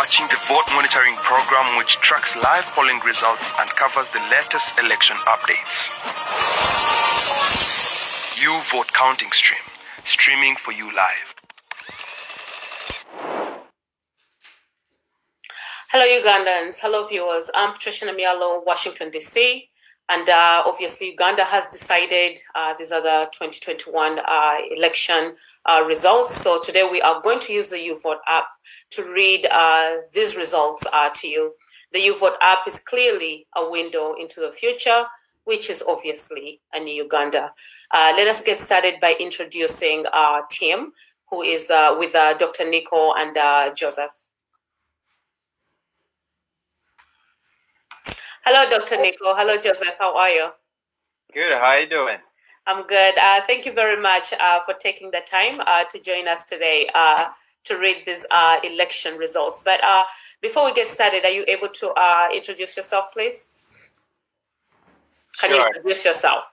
watching the vote monitoring program, which tracks live polling results and covers the latest election updates. Uvote Counting Stream, streaming for you live. Hello, Ugandans. Hello, viewers. I'm Patricia Namialo, Washington, D.C. And obviously, Uganda has decided these are the 2021 election results. So today we are going to use the Uvote app to read these results to you. The Uvote app is clearly a window into the future, which is obviously a new Uganda. Let us get started by introducing our team, who is with Dr. Nico and Joseph. Hello, Dr. Nico. Hello, Joseph. How are you? Good. How are you doing? I'm good. Thank you very much for taking the time to join us today to read these election results. But before we get started, are you able to introduce yourself, please? Can you introduce yourself?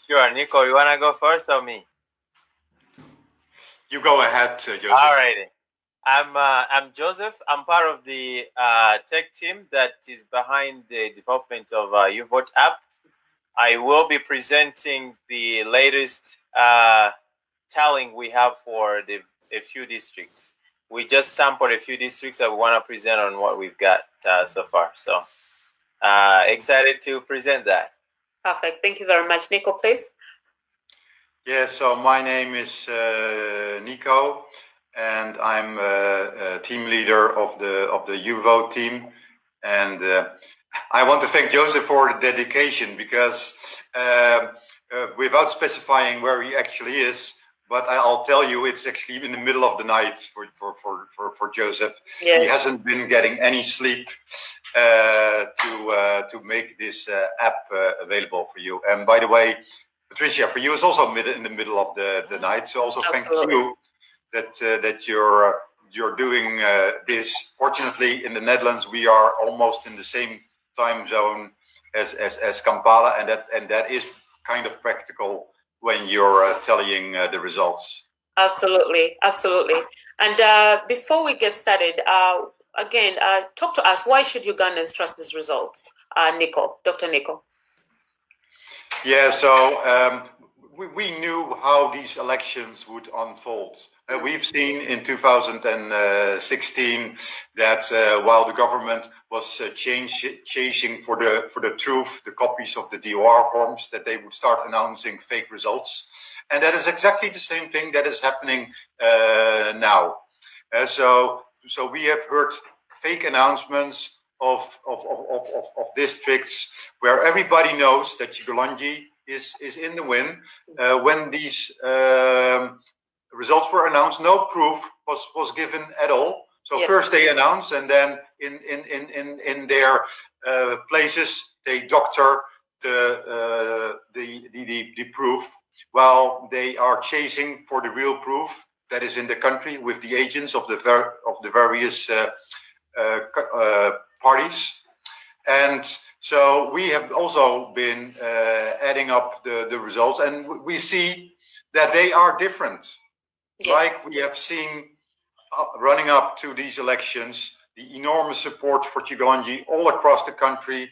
Sure. Nico, you want to go first or me? You go ahead, Joseph. All righty. I'm Joseph. I'm part of the tech team that is behind the development of Uvote app. I will be presenting the latest tallying we have for a few districts. We just sampled a few districts that we want to present on what we've got so far. So excited to present that. Perfect. Thank you very much. Nico, please. Yeah, so my name is Nico, and I'm a team leader of the Uvote team. And I want to thank Joseph for the dedication, because without specifying where he actually is, but I'll tell you, it's actually in the middle of the night for Joseph. Yes. He hasn't been getting any sleep to make this app available for you. And by the way, Patricia, for you, it's also in the middle of the night. So also Absolutely. thank you that you're doing this. Fortunately, in the Netherlands, we are almost in the same time zone as Kampala, and that is kind of practical when you're tallying the results. Absolutely, absolutely. And before we get started, again, talk to us. Why should Ugandans trust these results, Nico, Dr. Nico? Yeah, so we knew how these elections would unfold. We've seen in 2016 that while the government was chasing for the truth, the copies of the DOR forms, that they would start announcing fake results, and that is exactly the same thing that is happening now. So we have heard fake announcements of districts where everybody knows that KYAGULANYI is in the win. When these results were announced, no proof was given at all. So yes. First they announce, and then in their places they doctor the proof, while they are chasing for the real proof that is in the country with the agents of the various parties. And so we have also been adding up the results, and we see that they are different. Yes. Like we have seen running up to these elections, the enormous support for KYAGULANYI all across the country,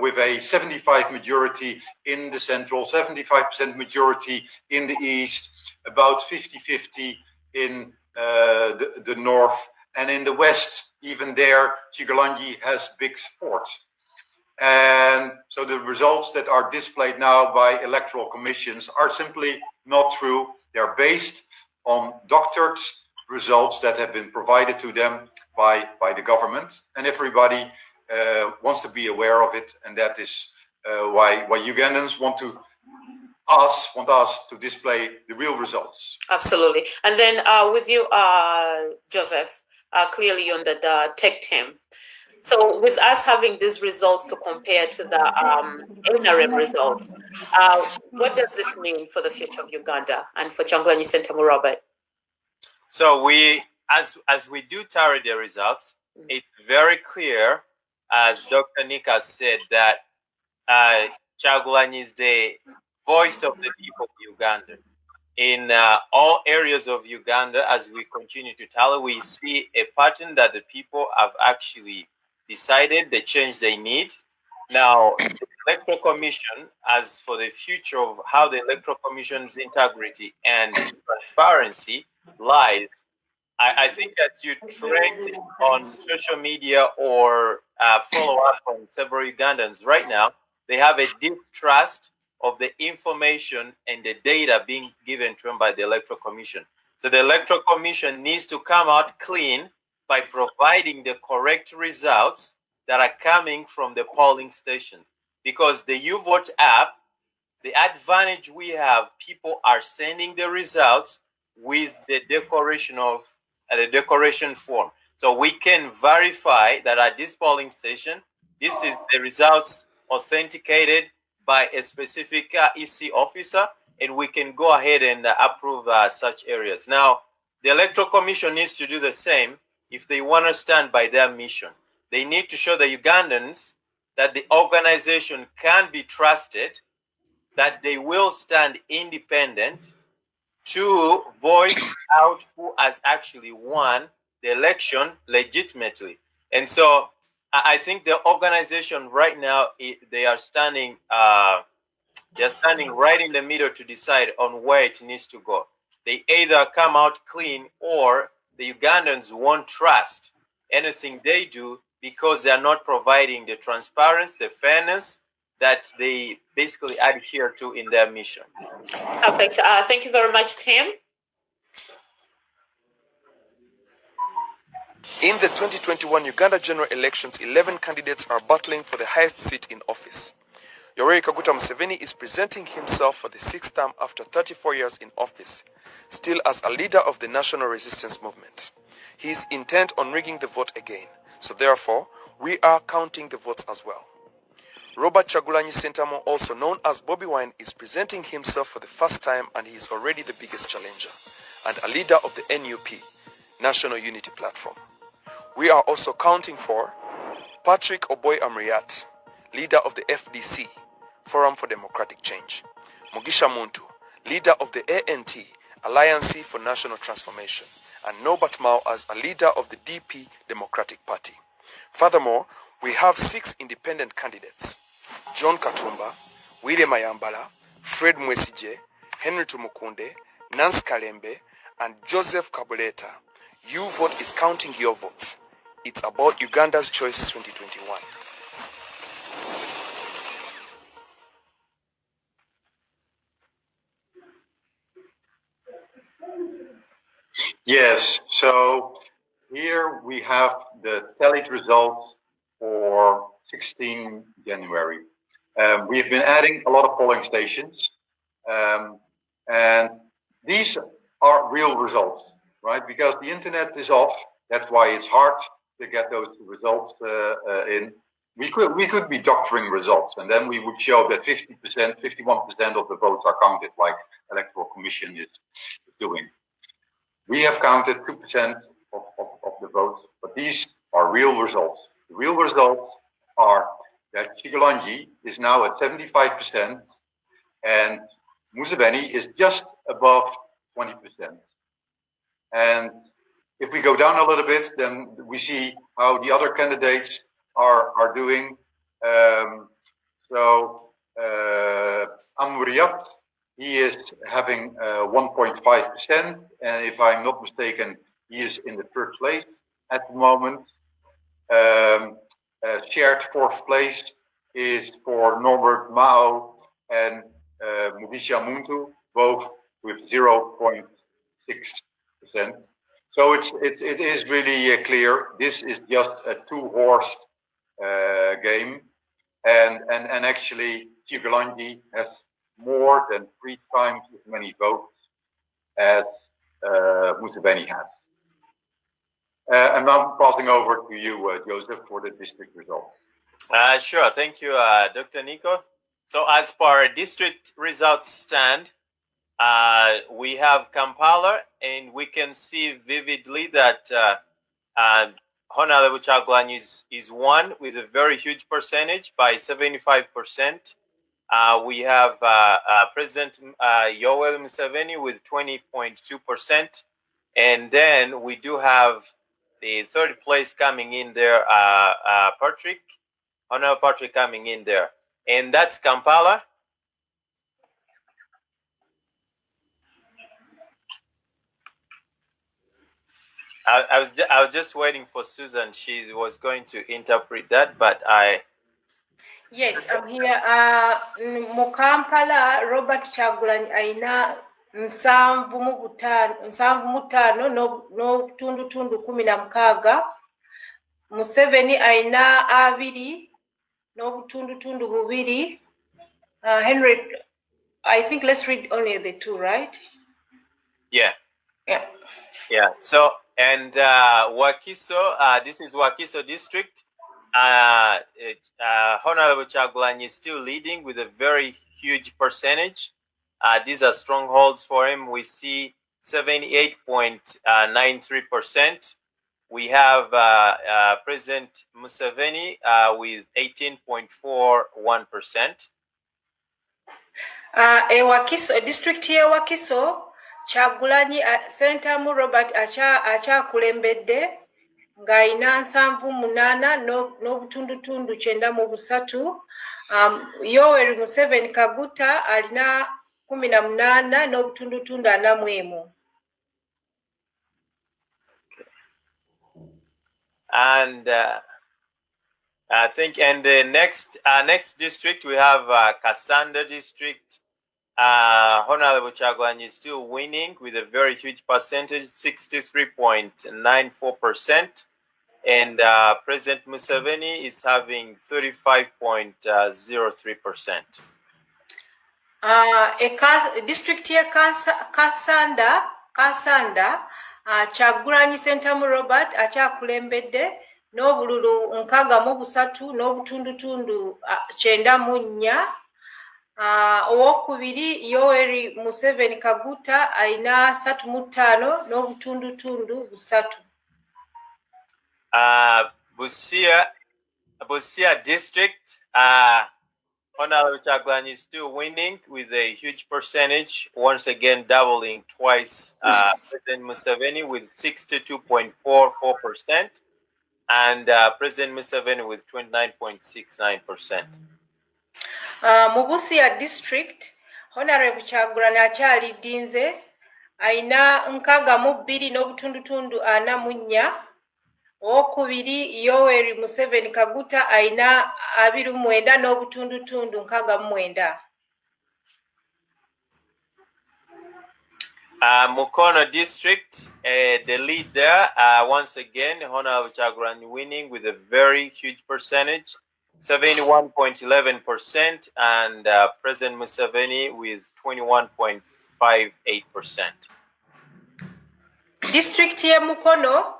with a 75% majority in the central, 75% majority in the east, about 50-50 in the north, and in the west, even there, KYAGULANYI has big support. And so the results that are displayed now by electoral commissions are simply not true. They're based on doctored results that have been provided to them by the government, and everybody wants to be aware of it, and that is why Ugandans want us to display the real results. Absolutely. And then with you, Joseph, clearly on the tech team. So with us having these results to compare to the NRM results, what does this mean for the future of Uganda and for Kyagulanyi Ssentamu, Robert? So as we do tally the results, it's very clear, as Dr. Nika said, that Kyagulanyi is the voice of the people of Uganda. in all areas of Uganda, as we continue to tally, we see a pattern that the people have actually decided the change they need. Now, the Electoral Commission, as for the future of how the Electoral Commission's integrity and transparency lies, I think that you trend on social media or follow up on several Ugandans right now, they have a distrust of the information and the data being given to them by the Electoral Commission. So the Electoral Commission needs to come out clean by providing the correct results that are coming from the polling stations. Because the Uvote app, the advantage we have, people are sending the results with the decoration form. So we can verify that at this polling station, this is the results authenticated by a specific EC officer, and we can go ahead and approve such areas. Now, the Electoral Commission needs to do the same if they want to stand by their mission. They need to show the Ugandans that the organization can be trusted, that they will stand independent to voice out who has actually won the election legitimately. And so I think the organization right now, they are standing right in the middle to decide on where it needs to go. They either come out clean, or the Ugandans won't trust anything they do because they are not providing the transparency, the fairness that they basically adhere to in their mission. Perfect. Thank you very much, Tim. In the 2021 Uganda general elections, 11 candidates are battling for the highest seat in office. Yoweri Kaguta Museveni is presenting himself for the sixth term after 34 years in office, still as a leader of the national resistance movement. He is intent on rigging the vote again, so therefore, we are counting the votes as well. Robert Kyagulanyi Ssentamu, also known as Bobiwine, is presenting himself for the first time, and he is already the biggest challenger and a leader of the NUP, National Unity Platform. We are also counting for Patrick Oboy Amriat, leader of the FDC, Forum for Democratic Change; Mugisha Muntu, leader of the ANT, Alliance for National Transformation; and Norbert Mao as a leader of the DP Democratic Party. Furthermore, we have 6 independent candidates: John Katumba, William Ayambala, Fred Mwesije, Henry Tumukunde, Nancy Kalembe, and Joseph Kabuleta. Uvote is counting your votes. It's about Uganda's Choice 2021. Yes, so here we have the tallied results for 16 January. We have been adding a lot of polling stations, and these are real results, right? Because the internet is off, that's why it's hard to get those results in. We could be doctoring results, and then we would show that 50%, 51% of the votes are counted, like Electoral Commission is doing. We have counted 2% of the votes, but these are real results. The real results are that Kyagulanyi is now at 75%, and Museveni is just above 20%. And if we go down a little bit, then we see how the other candidates are doing. Amuriat, he is having 1.5%, and if I'm not mistaken, he is in the third place at the moment. Shared fourth place is for Norbert Mao and Mugisha Muntu, both with 0.6%. So it is really clear this is just a two-horse game, and actually Kyagulanyi has more than 3 times as many votes as Museveni has. I'm now passing over to you, Joseph, for the district results. Sure, thank you, Dr. Nico. So as per district results stand, we have Kampala, and we can see vividly that Honorable Kyagulanyi is won with a very huge percentage by 75%. We have President Yoweri Museveni with 20.2%. And then we do have the third place coming in there, Honorable Patrick coming in there. And that's Kampala. I was just waiting for Susan. She was going to interpret that, but Yes, I'm here. Mukampala, Robert Kyagulanyi aina nsanvu mutano no tundu 16. Museveni aina abiri no tundu bubiri. Henry, I think let's read only the two, right? Yeah. Yeah. Yeah. So, and Wakiso, this is Wakiso district. Honorable Kyagulanyi is still leading with a very huge percentage. These are strongholds for him. We see 78.93%. We have President Museveni with 18.41%. Wakiso district here Wakiso Kyagulanyi SENTAMU Robert acha kulembedde ngaina 78 n'obutundu 93. Yoweri Museveni Kaguta alina 18 n'obutundu 41. And I think, and the next district we have Kasanda district. Honorable Kyagulanyi is still winning with a very huge percentage, 63.94%, and President Museveni is having 35.03%. District here Kasanda Kyagulanyi SENTAMU Robert akyakulembedde n'obululu 63 n'obutundu 94. Owokubiri Yoweri Museveni Kaguta aina 35 n'obutundu 3. Busia district, Honorable Kyagulanyi is still winning with a huge percentage, once again doubling twice President Museveni with 62.44%, and President Museveni with 29.69%. Mubusia district, Honorable Kyagulanyi akyalidinze aina 62 n'obutundu 44. Owokubiri Yoweri Museveni Kaguta aina 29 n'obutundu 69. Mukono district, the lead there, once again, Honorable Kyagulanyi winning with a very huge percentage, 71.11%, and President Museveni with 21.58%. District ye Mukono,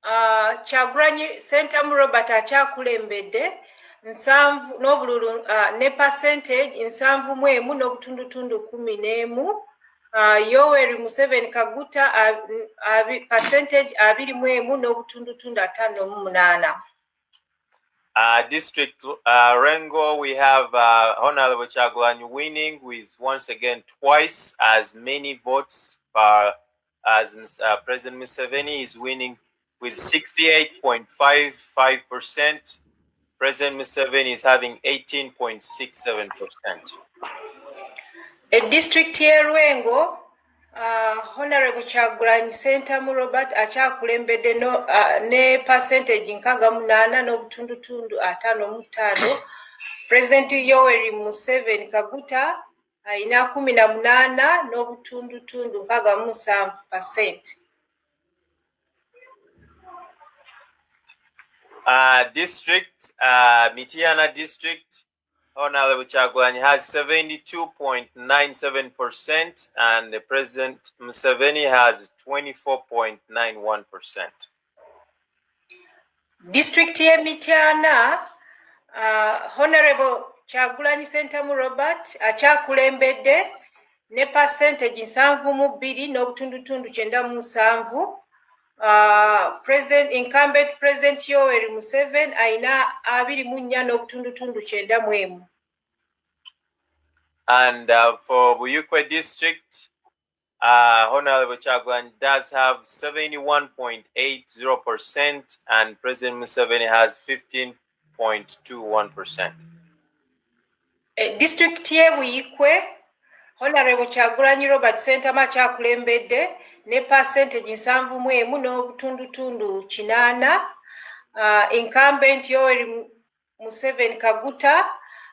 Kyagulanyi SENTAMU Robert akyakulembedde n'obululu ne percentage 71 n'obutundu 11. Yoweri Museveni Kaguta percentage 21 n'obutundu 58. District Rengo, we have Honorable Kyagulanyi winning with once again twice as many votes as President Museveni is winning with 68.55%. President Museveni is having 18.67%. A district here Rwengo, Honorable Kyagulanyi SENTAMU Robert akyakulembedde ne percentage 68 n'obutundu 55. President Yoweri Museveni Kaguta aina 18 n'obutundu 67%. District, Mityana district, Honorable Kyagulanyi has 72.97%, and the President Museveni has 24.91%. District ye Mityana, Honorable Kyagulanyi SENTAMU Robert akyakulembedde ne percentage 72 n'obutundu 97. Incumbent President Yoweri Museveni aina 24 n'obutundu 91. And for Buyukwe district, Honorable Chagulanyi does have 71.80%, and President Museveni has 15.21%. District ye Buyikwe, Honorable Kyagulanyi Robert Sentamu kyakulembedde ne percentage 71 n'obutundutundu 8. Incumbent Yoweri Museveni Kaguta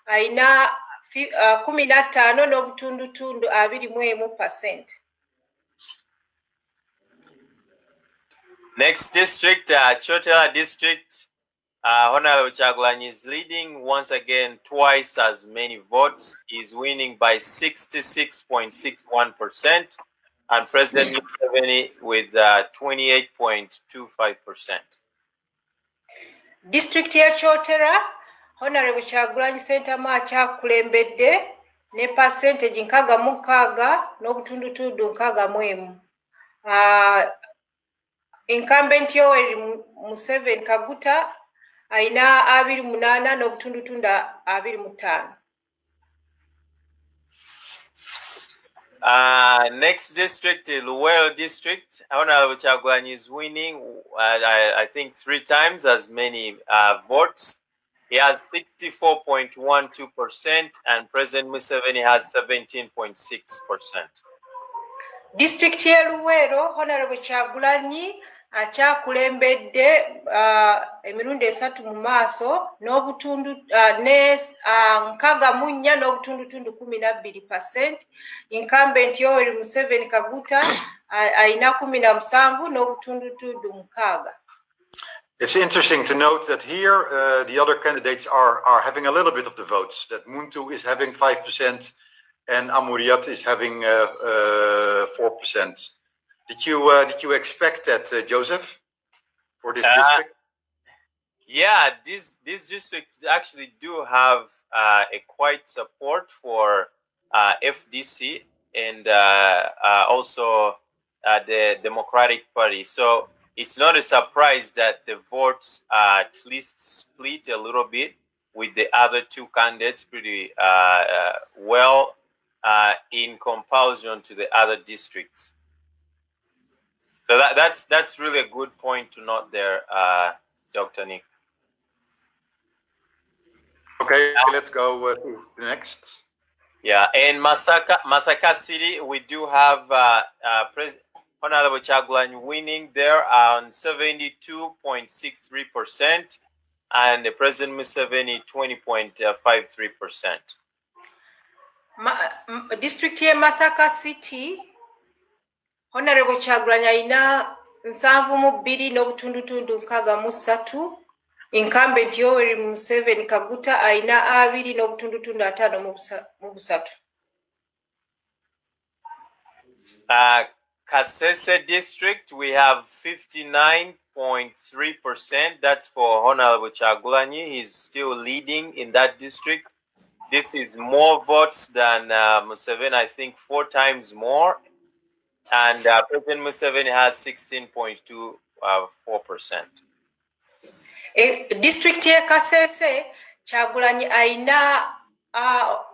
aina 15 n'obutundutundu 21%. Next district, Chotera district, Honorable Kyagulanyi is leading once again, twice as many votes. He's winning by 66.61%, and President Museveni with 28.25%. District ya Chotera, Honorable Kyagulanyi Sentamu kyakulembedde ne percentage 66 n'obutundutundu 61. Incumbent Yoweri Museveni Kaguta aina 28 n'obutundutundu 25. Next district, Luwero district, Honorable Kyagulanyi is winning, I think 3 times as many votes. He has 64.12%, and President Museveni has 17.6%. District ya Luwero, Honorable Kyagulanyi akyakulembedde emirundi 3 mu maaso n'obutundu ne 64 n'obutundutundu 12%. Incumbent Yoweri Museveni Kaguta aina 17 n'obutundutundu 6. It's interesting to note that here the other candidates are having a little bit of the votes. That Muntu is having 5% and Amuriat is having 4%. Did you expect that, Joseph, for this district? Yeah, these districts actually do have a quite support for FDC and also the Democratic Party. So it's not a surprise that the votes are at least split a little bit, with the other 2 candidates pretty well in comparison to the other districts. So that's really a good point to note there, Dr. Nick. Okay, let's go to the next. Yeah, in Masaka City, we do have Honorable Kyagulanyi winning there on 72.63%, and President Museveni 20.53%. District ya Masaka City, Honorable Kyagulanyi aina 72 n'obutundutundu 63. Incumbent Yoweri Museveni Kaguta aina 2 n'obutundutundu 5 Kasese district, we have 59.3%. That's for Honorable Kyagulanyi. He's still leading in that district. This is more votes than Museveni, I think 4 times more. And President Museveni has 16.24%. District ya Kasese, Kyagulanyi aina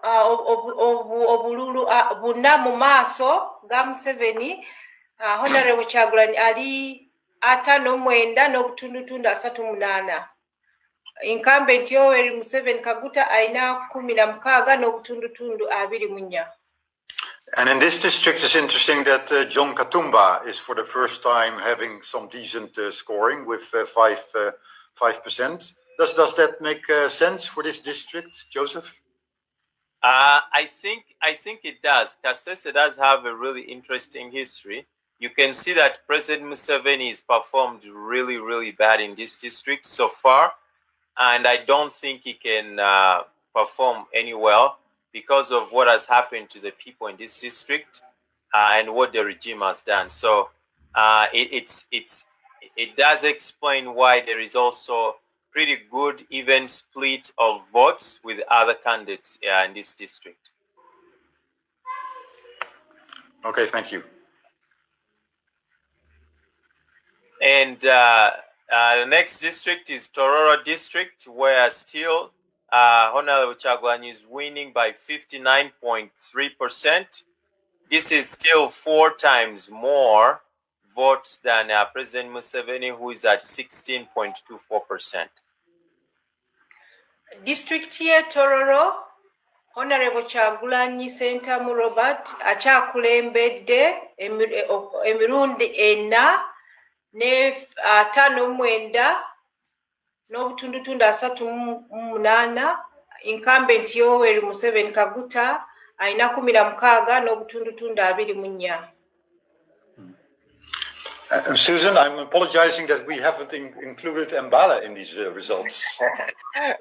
obululu buna mu maaso ga Museveni. Honorable Kyagulanyi ali 59 n'obutundutundu 38. Incumbent Yoweri Museveni Kaguta aina 16 n'obutundutundu 24. And in this district, it's interesting that John Katumba is for the first time having some decent scoring with 5%. Does that make sense for this district, Joseph? I think it does. Kasese does have a really interesting history. You can see that President Museveni has performed really, really bad in this district so far, and I don't think he can perform any well because of what has happened to the people in this district and what the regime has done. So it does explain why there is also pretty good even split of votes with other candidates in this district. Okay, thank you. And the next district is Tororo district, where still Honorable Kyagulanyi is winning by 59.3%. This is still 4 times more votes than President Museveni, who is at 16.24%. District ye Tororo, Honorable Kyagulanyi Sentamu Robert akyakulembedde emirundi 4 ne 5.9 n'obutundutundu 3.8. Incumbent Yoweri Museveni Kaguta alina 16 n'obutundutundu 24. Susan, I'm apologizing that we haven't included Mbala in these results.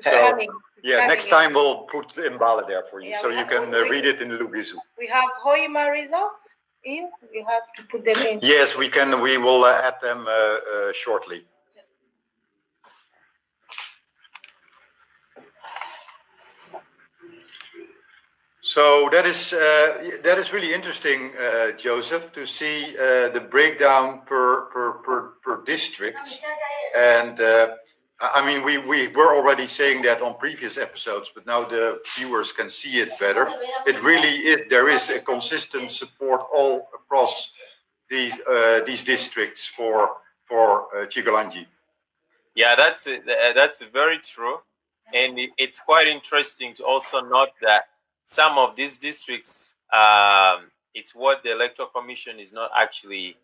So, yeah, next time we'll put Mbala there for you, so you can read it in Lugizu. We have Hoima results in. We have to put them in. Yes, we can. We will add them shortly. So that is really interesting, Joseph, to see the breakdown per district. And I mean, we were already saying that on previous episodes, but now the viewers can see it better. It really is. There is a consistent support all across these districts for Kyagulanyi. Yeah, that's very true, and it's quite interesting to also note that some of these districts, it's what the Electoral Commission is not actually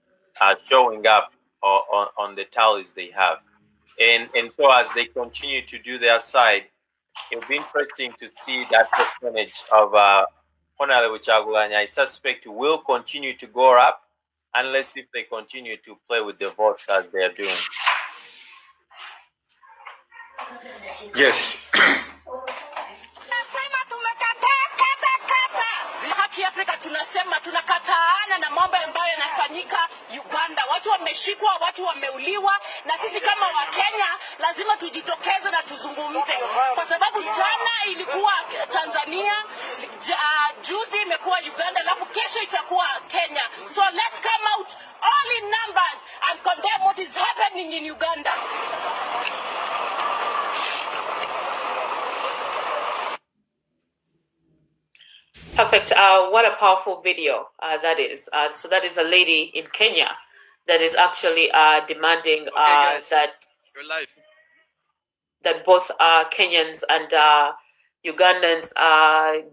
showing up on the tallies they have. And so as they continue to do their side, it'll be interesting to see that percentage of Honorable Kyagulanyi. I suspect will continue to go up unless if they continue to play with the votes as they are doing. Yes. Afrika tunasema tunakataana na mambo ambayo yanafanyika Uganda. Watu wameshikwa, watu wameuliwa, na sisi kama Wakenya lazima tujitokeze na tuzungumze. Kwa sababu jana ilikuwa Tanzania, juzi imekuwa Uganda, alafu kesho itakuwa Kenya. So let's come out all in numbers and condemn what is happening in Uganda. Perfect. What a powerful video that is. So that is a lady in Kenya that is actually demanding that both Kenyans and Ugandans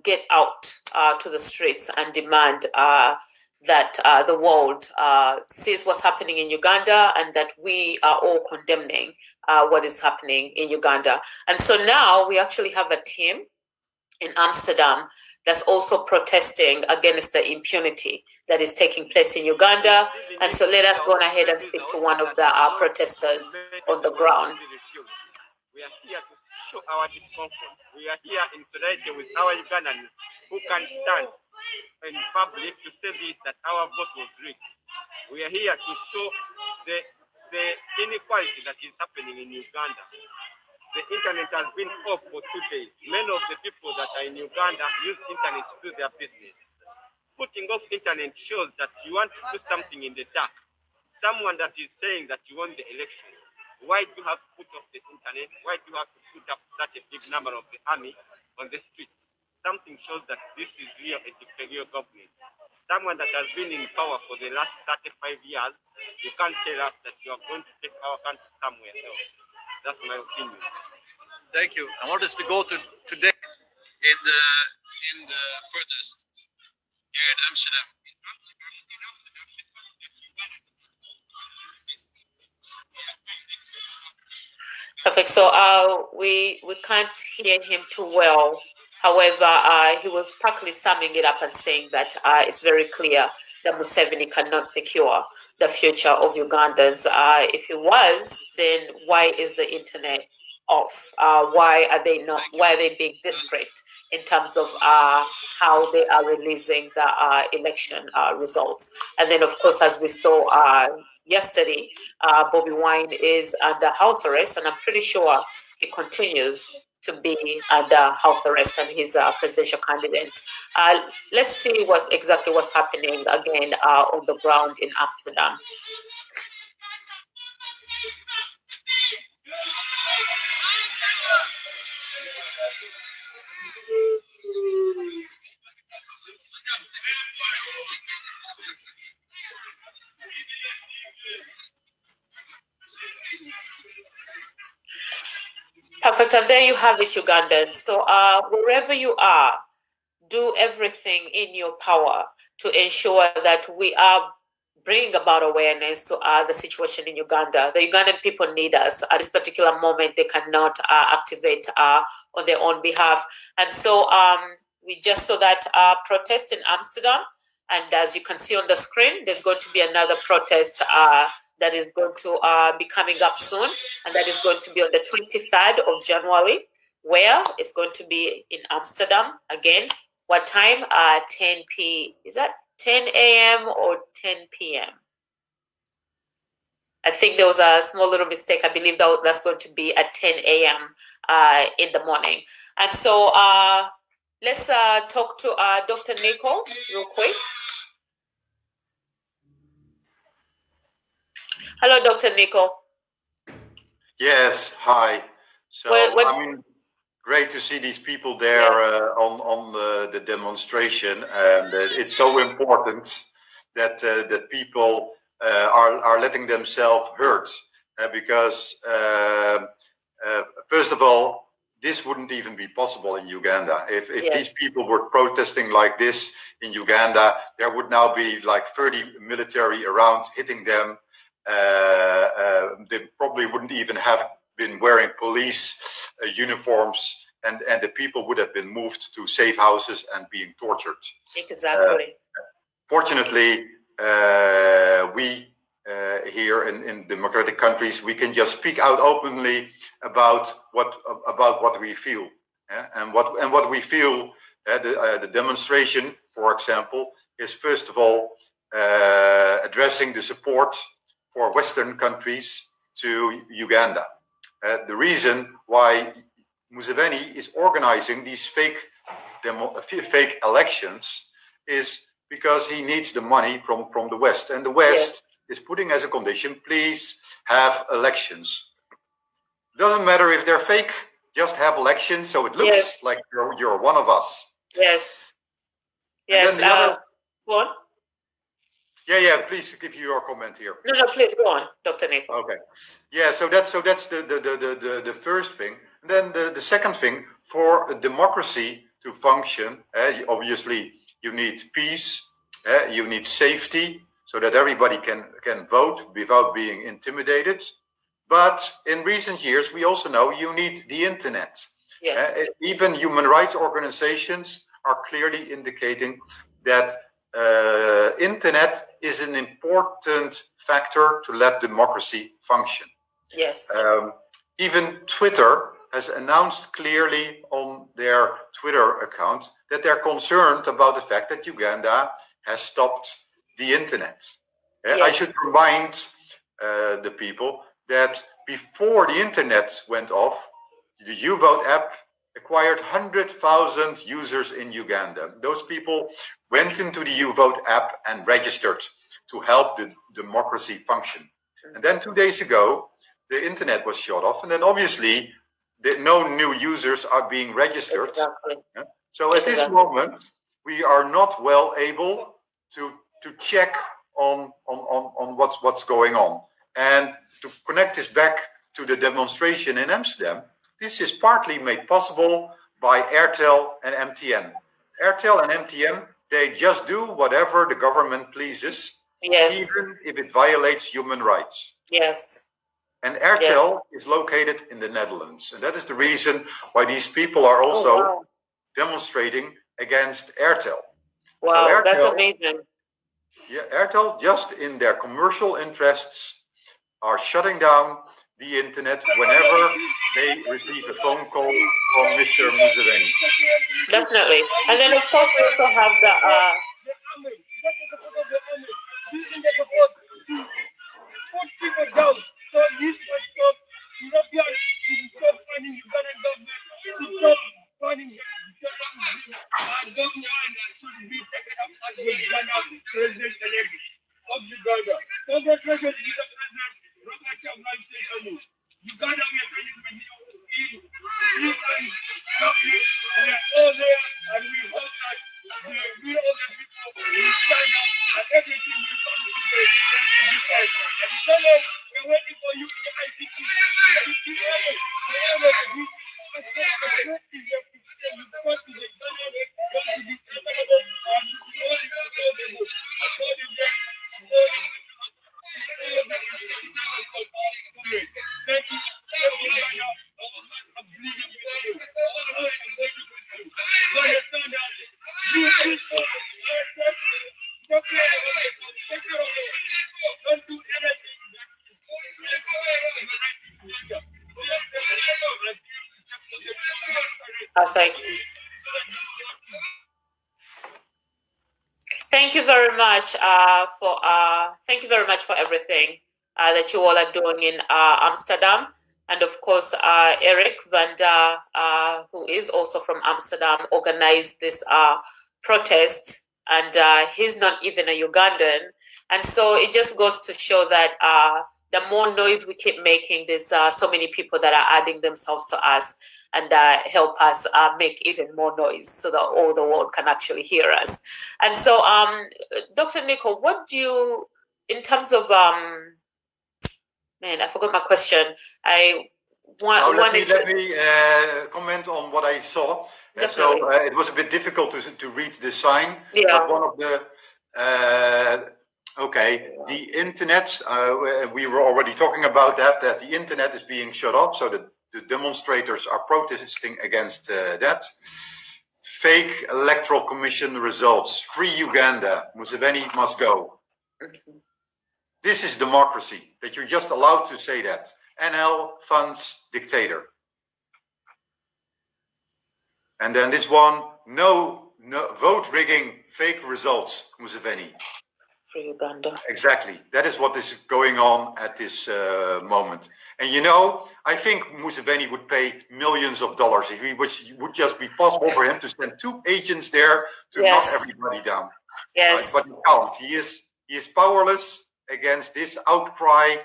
get out to the streets and demand that the world sees what's happening in Uganda, and that we are all condemning what is happening in Uganda. And so now we actually have a team in Amsterdam that's also protesting against the impunity that is taking place in Uganda. And so let us go ahead and speak to one of the protesters on the ground. We are here to show our discomfort. We are here in solidarity with our Ugandans who can stand in public to say this, that our vote was rigged. We are here to show the inequality that is happening in Uganda. The internet has been off for 2 days. Many of the people that are in Uganda use internet to do their business. Putting off internet shows that you want to do something in the dark. Someone that is saying that you won the election. Why do you have to put off the internet? Why do you have to put up such a big number of the army on the street? Something shows that this is real a dictatorial government. Someone that has been in power for the last 35 years, you can't tell us that you are going to take our country somewhere else. That's my opinion. Thank you. I want us to go to today in the protest here in Amsterdam. Perfect. So we can't hear him too well. However, he was partly summing it up and saying that it's very clear that Museveni cannot secure the future of Ugandans. If he was, then why is the internet off? Why are they not? Why are they being discreet in terms of how they are releasing the election results? And then, of course, as we saw yesterday, Bobiwine is under house arrest, and I'm pretty sure he continues to be under house arrest, and he's a presidential candidate. Let's see exactly what's happening again on the ground in Amsterdam. Perfect. And there you have it, Ugandans. So wherever you are, do everything in your power to ensure that we are bringing about awareness to the situation in Uganda. The Ugandan people need us at this particular moment. They cannot activate on their own behalf. And so we just saw that protest in Amsterdam. And as you can see on the screen, there's going to be another protest that is going to be coming up soon. And that is going to be on the 23rd of January, where it's going to be in Amsterdam again. What time? 10 p. Is that 10 a.m. or 10 p.m.? I think there was a small little mistake. I believe that's going to be at 10 a.m. In the morning. And so let's talk to Dr. Nico real quick. Hello, Dr. Nico. Yes, hi. So, I mean, great to see these people there on the demonstration, and it's so important that that people are letting themselves hurt, because first of all, this wouldn't even be possible in Uganda. If these people were protesting like this in Uganda, there would now be like 30 military around hitting them. They probably wouldn't even have been wearing police uniforms, and the people would have been moved to safe houses and being tortured. Exactly. Fortunately, we here in democratic countries, we can just speak out openly about what we feel, and what we feel. The demonstration, for example, is first of all addressing the support for Western countries to Uganda. The reason why Museveni is organizing these fake elections is because he needs the money from the West, and the West is putting as a condition, please have elections. Doesn't matter if they're fake, just have elections so it looks like you're one of us. Yes. Yes. And then the other. Go on. Yeah, please give you your comment here. No, please go on, Dr. Nico. Okay. Yeah, so that's the first thing. And then the second thing, for a democracy to function, obviously you need peace, you need safety, so that everybody can vote without being intimidated. But in recent years, we also know you need the internet. Yes. Even human rights organizations are clearly indicating that internet is an important factor to let democracy function. Yes. Even Twitter has announced clearly on their Twitter account that they're concerned about the fact that Uganda has stopped the internet. Yes. I should remind the people that before the internet went off, the Uvote app acquired 100,000 users in Uganda. Those people went into the Uvote app and registered to help the democracy function. And then 2 days ago, the internet was shut off, and then obviously no new users are being registered. Exactly. So at this moment, we are not well able to check on what's going on. And to connect this back to the demonstration in Amsterdam, this is partly made possible by Airtel and MTN. Airtel and MTN, they just do whatever the government pleases, even if it violates human rights. Yes. And Airtel is located in the Netherlands. And that is the reason why these people are also demonstrating against Airtel. Wow, so Airtel, that's amazing. Yeah, Airtel, just in their commercial interests, are shutting down the internet whenever they receive a phone call from Mr. Museveni. Definitely. And then, of course, we also have the... So this must stop. Europeans should stop funding Ugandan government, should stop funding government and should be taken up as the Uganda president-elect of Uganda. Congratulations, Mr. President Robert Chagulanyi SENTAMU. Uganda, we are coming with you in free and happy. We are all there, and we hope that the will of the people will stand up and everything will come to the defense. And so we're waiting for you in the ICC Thank you, Uganda. Our hearts are bleeding with you. Our hearts are bleeding with you. Uganda, stand up. Be peaceful. Take care of yourself. Take care of yourself. Don't do anything that is Perfect. Thank you very much thank you very much for everything that you all are doing in Amsterdam, and of course Eric Vanda, who is also from Amsterdam, organized this protest, and he's not even a Ugandan, and so it just goes to show that the more noise we keep making, there's so many people that are adding themselves to us and help us make even more noise so that all the world can actually hear us. And so, Dr. Nico, what do you, in terms of, man, I forgot my question. Let me comment on what I saw. So it was a bit difficult to read the sign, but one of the, the internet, we were already talking about that the internet is being shut off, so the demonstrators are protesting against that. Fake electoral commission results, free Uganda, Museveni must go. This is democracy, that you're just allowed to say that. NL funds dictator. And then this one, no vote rigging, fake results, Museveni. For Uganda. Exactly. That is what is going on at this moment. And you know, I think Museveni would pay millions of dollars if it would just be possible for him to send 2 agents there to knock everybody down. Yes. Right? But he can't. He is powerless against this outcry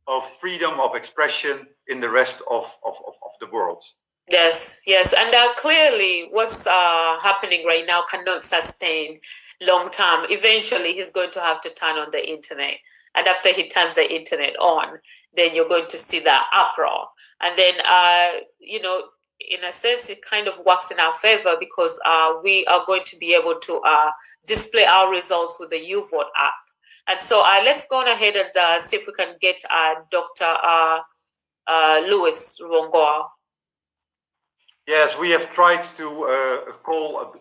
of freedom of expression in the rest of the world. Yes, yes. And clearly what's happening right now cannot sustain long term. Eventually he's going to have to turn on the internet, and after he turns the internet on, then you're going to see the uproar, and then you know, in a sense it kind of works in our favor because we are going to be able to display our results with the Uvote app. And so let's go on ahead and see if we can get Dr. Lewis Rwongoa. Yes, we have tried to call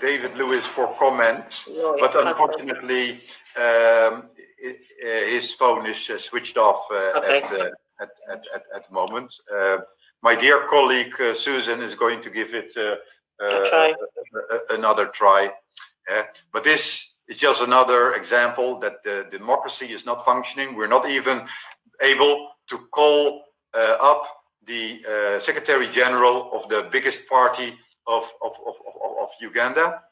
David Lewis for comment, but unfortunately his phone is switched off at the moment. My dear colleague Susan is going to give it another try. But this is just another example that the democracy is not functioning. We're not even able to call up the Secretary General of the biggest party of Uganda.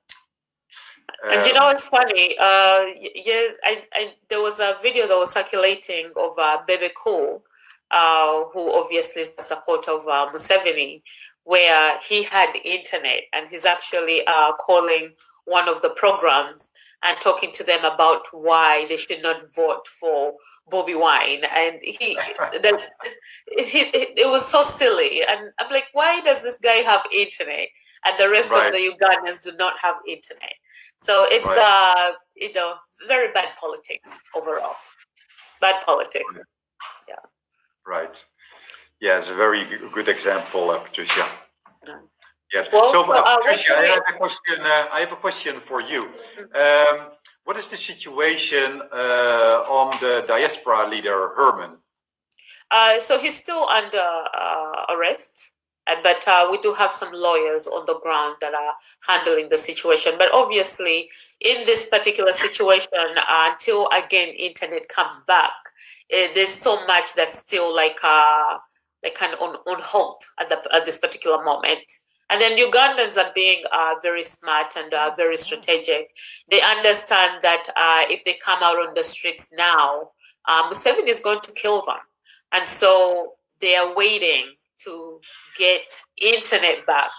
And you know what's funny? There was a video that was circulating of Bebe Cool, who obviously is the supporter of Museveni, where he had internet and he's actually calling one of the programs and talking to them about why they should not vote for Bobiwine, and it was so silly, and I'm like, why does this guy have internet and the rest of the Ugandans do not have internet? So it's you know, very bad politics overall. Bad politics. Yeah. Right. Yeah, it's a very good example, Patricia. Yes. Well, so, Patricia, I have a question for you. What is the situation on the diaspora leader, Herman? So he's still under arrest, but we do have some lawyers on the ground that are handling the situation. But obviously, in this particular situation, until again internet comes back, there's so much that's still like kind of on hold at this particular moment. And then Ugandans are being very smart and very strategic. They understand that if they come out on the streets now, Museveni is going to kill them. And so they are waiting to get internet back,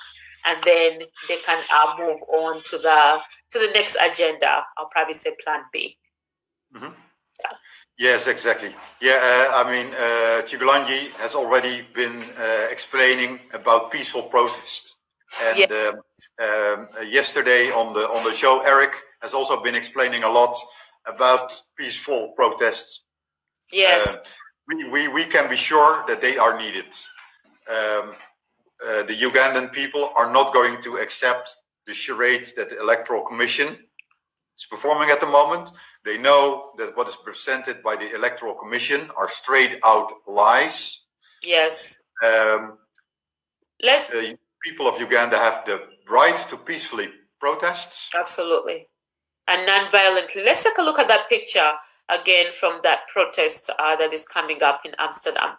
and then they can move on to the next agenda. I'll probably say Plan B. Mm-hmm. Yeah. Yes, exactly. Yeah, I mean, KYAGULANYI has already been explaining about peaceful protest. And yesterday on the show, Eric has also been explaining a lot about peaceful protests. Yes. we can be sure that they are needed. The Ugandan people are not going to accept the charade that the Electoral Commission is performing at the moment. They know that what is presented by the Electoral Commission are straight out lies. Yes. The people of Uganda have the right to peacefully protest. Absolutely. And non-violently. Let's take a look at that picture again from that protest that is coming up in Amsterdam.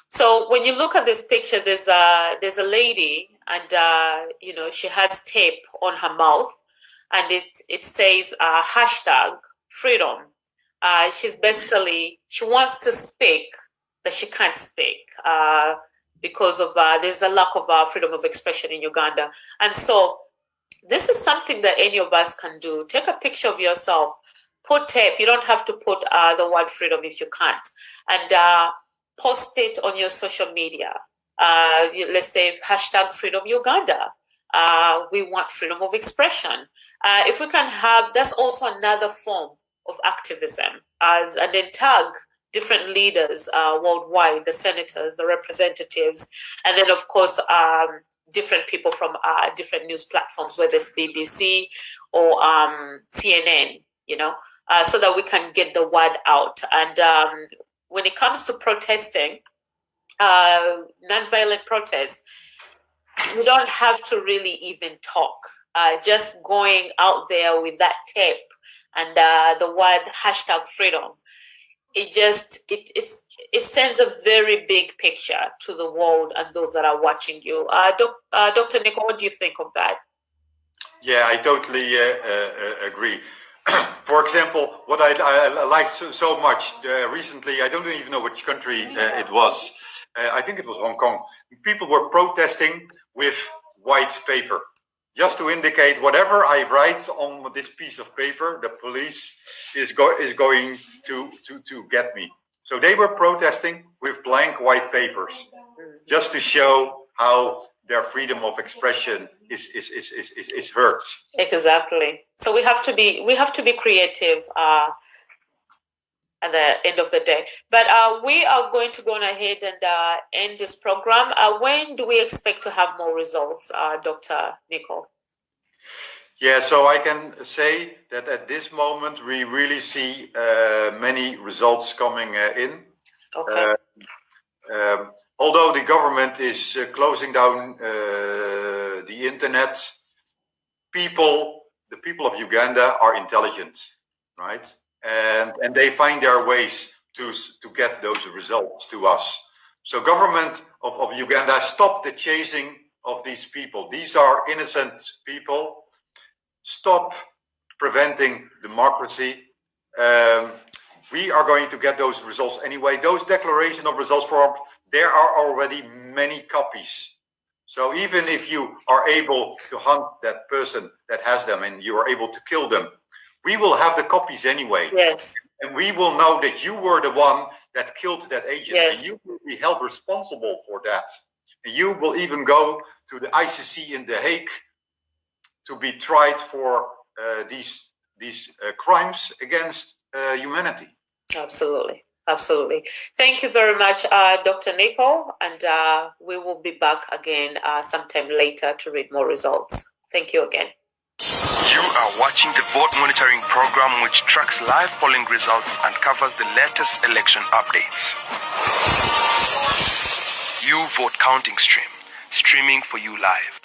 So when you look at this picture, there's a lady, and you know, she has tape on her mouth, and it says hashtag freedom. She wants to speak, but she can't speak because of there's a lack of freedom of expression in Uganda. And so this is something that any of us can do. Take a picture of yourself, put tape. You don't have to put the word freedom if you can't, and post it on your social media. Let's say hashtag freedom Uganda. We want freedom of expression. If we can have, that's also another form of activism, and then tag different leaders worldwide, the senators, the representatives, and then of course different people from different news platforms, whether it's BBC or CNN, you know, so that we can get the word out. And when it comes to protesting, nonviolent protests, we don't have to really even talk. Just going out there with that tape and the word hashtag freedom, it sends a very big picture to the world and those that are watching you. Dr. Nico, what do you think of that? Yeah, I totally agree. For example, what I liked so much recently, I don't even know which country it was. I think it was Hong Kong. People were protesting with white paper, just to indicate whatever I write on this piece of paper, the police is going to get me. So they were protesting with blank white papers, just to show how their freedom of expression is hurt. Exactly. So we have to be creative at the end of the day. But we are going to go on ahead and end this program. When do we expect to have more results, Dr. Nico? Yeah, so I can say that at this moment we really see many results coming in. Okay. Although the government is closing down the internet, the people of Uganda are intelligent, right? And they find their ways to get those results to us. So government of Uganda, stop the chasing of these people. These are innocent people. Stop preventing democracy. We are going to get those results anyway. Those declaration of results forms, there are already many copies. So even if you are able to hunt that person that has them and you are able to kill them, we will have the copies anyway. Yes. And we will know that you were the one that killed that agent. Yes. And you will be held responsible for that. And you will even go to the ICC in The Hague to be tried for these crimes against humanity. Absolutely. Absolutely. Thank you very much, Dr. Nico, and we will be back again sometime later to read more results. Thank you again. You are watching the Vote Monitoring Program, which tracks live polling results and covers the latest election updates. You Vote Counting Stream, streaming for you live.